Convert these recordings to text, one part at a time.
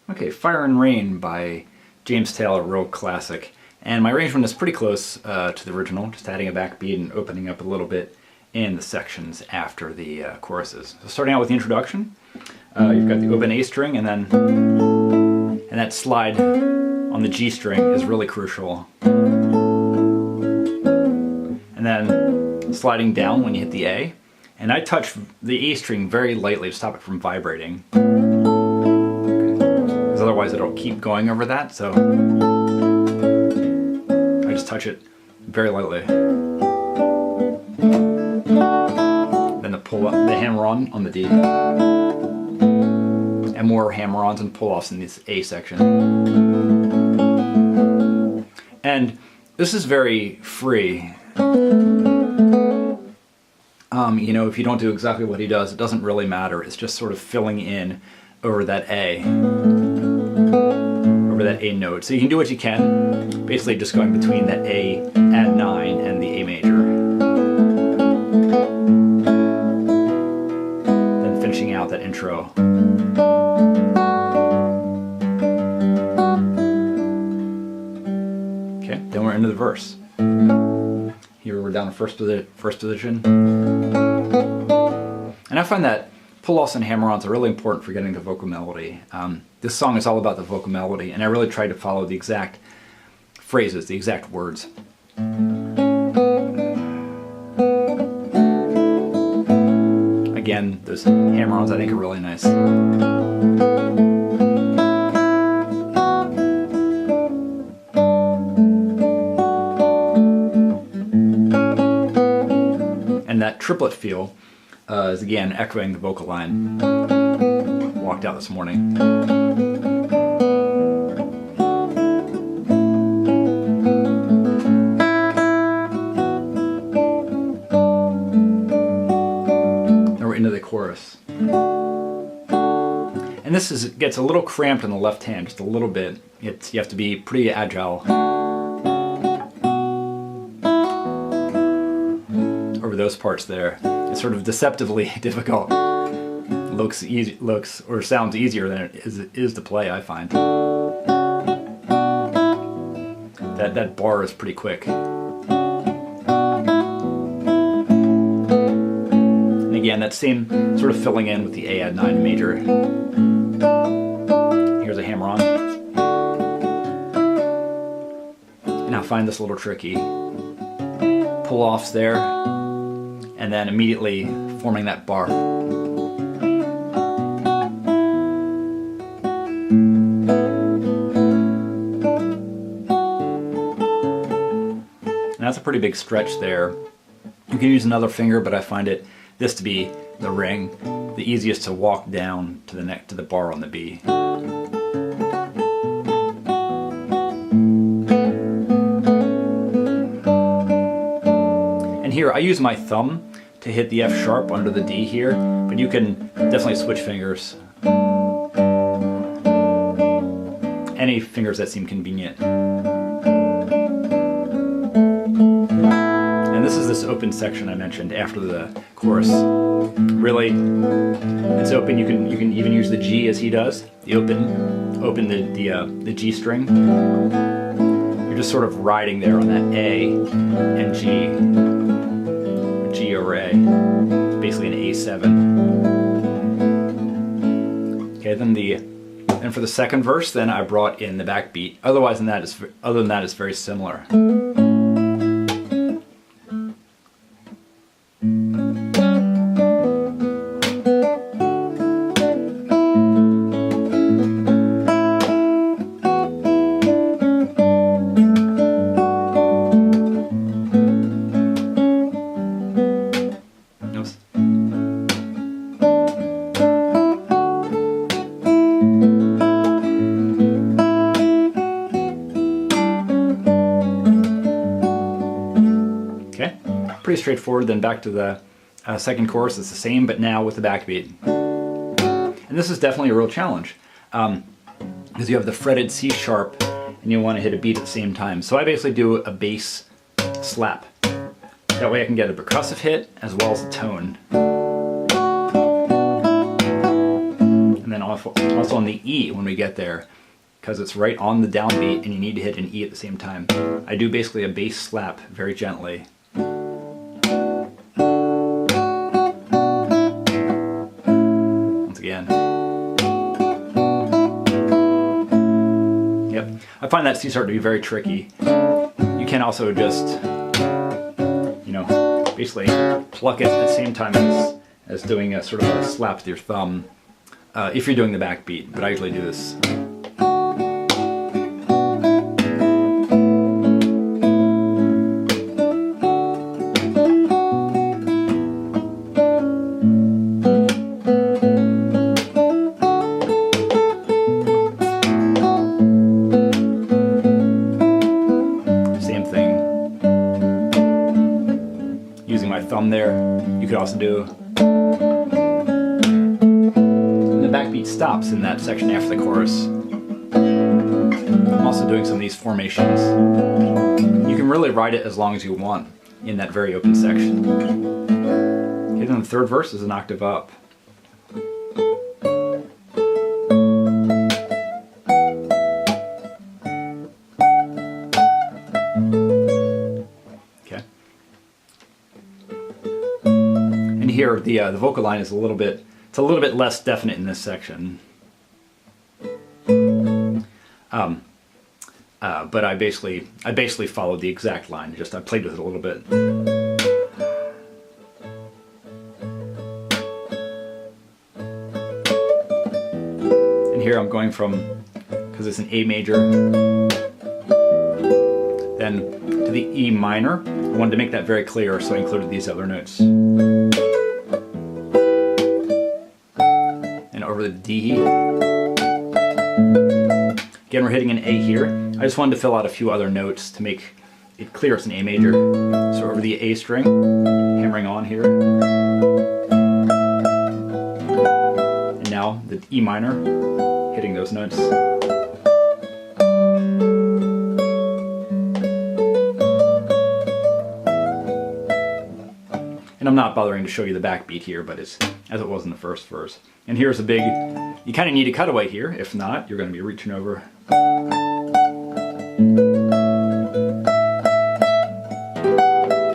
Okay, Fire and Rain by James Taylor, real classic. And my arrangement is pretty close to the original, just adding a backbeat and opening up a little bit in the sections after the choruses. So starting out with the introduction, you've got the open A string, and that slide on the G string is really crucial. And then sliding down when you hit the A. And I touch the A string very lightly to stop it from vibrating. Because otherwise it'll keep going over that, so I just touch it very lightly. Then the hammer-on the D. And more hammer-ons and pull-offs in this A section. And this is very free. You know, if you don't do exactly what he does, it doesn't really matter. It's just sort of filling in over that A. Over that A note. So you can do what you can, basically just going between that A add 9 and the A major. Then finishing out that intro. Okay, then we're into the verse. Here we're down to first position. And I find that pull-offs and hammer-ons are really important for getting the vocal melody. This song is all about the vocal melody, and I really try to follow the exact phrases, the exact words. Again, those hammer-ons I think are really nice. And that triplet feel is again echoing the vocal line. Walked out this morning. Now we're into the chorus. And this gets a little cramped in the left hand, just a little bit. You have to be pretty agile over those parts there. It's sort of deceptively difficult. Looks or sounds easier than it is to play, I find. That bar is pretty quick. And again, that same sort of filling in with the A add 9 major. Here's a hammer-on. Now find this a little tricky. Pull-offs there, and then immediately forming that bar. And that's a pretty big stretch there. You can use another finger, but I find this to be the ring, the easiest to walk down to the bar on the B. And here I use my thumb to hit the F sharp under the D here, but you can definitely switch fingers. Any fingers that seem convenient. And this is this open section I mentioned after the chorus. Really, it's open. You can even use the G as he does. The open the G string. You're just sort of riding there on that A and G. G over A. It's basically an A7. Okay, then for the second verse, then I brought in the backbeat. Other than that, it's very similar. Pretty straightforward. Then back to the second chorus. It's the same, but now with the backbeat. And this is definitely a real challenge because you have the fretted C sharp and you want to hit a beat at the same time. So I basically do a bass slap. That way I can get a percussive hit as well as a tone. And then muscle on the E when we get there, because it's right on the downbeat and you need to hit an E at the same time. I do basically a bass slap very gently. Once again. Yep, I find that C sharp to be very tricky. You can also just, you know, basically pluck it at the same time as doing a sort of a slap with your thumb if you're doing the backbeat, but I usually do this. Thumb there. You could also do, and the backbeat stops in that section after the chorus. I'm also doing some of these formations. You can really ride it as long as you want in that very open section. Hitting the third verse is an octave up. Here the vocal line is a little bit less definite in this section, but I basically followed the exact line. Just I played with it a little bit. And here I'm going from, because it's an A major, then to the E minor. I wanted to make that very clear, so I included these other notes. Over the D. Again, we're hitting an A here. I just wanted to fill out a few other notes to make it clear it's an A major. So over the A string, hammering on here. And now the E minor, hitting those notes. And I'm not bothering to show you the backbeat here, but it's as it was in the first verse. And here's a big, you kind of need a cutaway here. If not, you're going to be reaching over.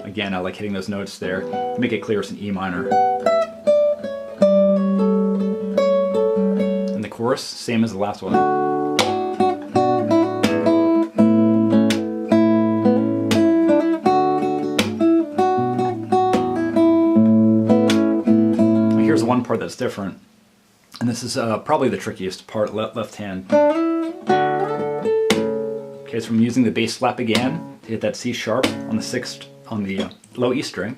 Again, I like hitting those notes there to make it clear it's an E minor. And the chorus, same as the last one. Here's one part that's different. And this is probably the trickiest part, left hand. Okay, so I'm using the bass slap again to hit that C sharp on the sixth, on the low E string.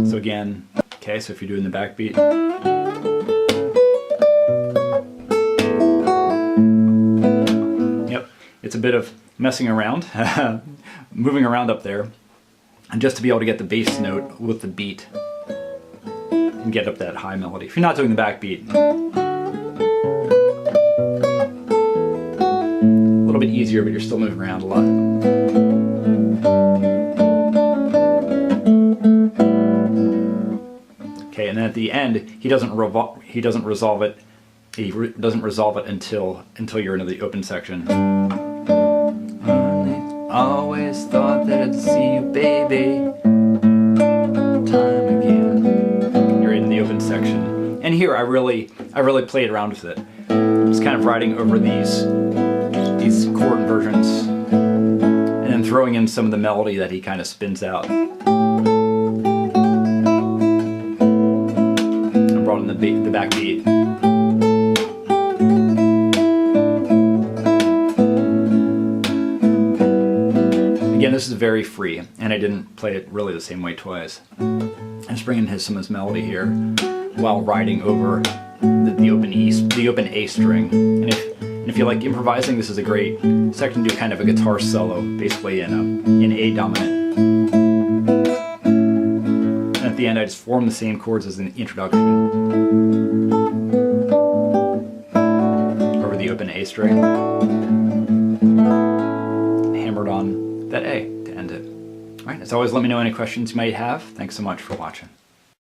So again, okay, so if you're doing the backbeat. Yep, it's a bit of messing around, moving around up there. And just to be able to get the bass note with the beat and get up that high melody. If you're not doing the backbeat, a little bit easier, but you're still moving around a lot. Okay, and then at the end, he doesn't resolve it. He doesn't resolve it until you're into the open section. Always thought that I'd see you, baby. Time again. You're in the open section, and here I really played around with it. Just kind of riding over these chord inversions, and then throwing in some of the melody that he kind of spins out. I brought in the backbeat. Again, this is very free, and I didn't play it really the same way twice. I'm just bringing some of this melody here while riding over the open A string. And if you like improvising, this is a great section to do kind of a guitar solo, basically in A dominant. And at the end, I just form the same chords as in the introduction over the open A string, hammered on that A to end it. All right, as always, let me know any questions you might have. Thanks so much for watching.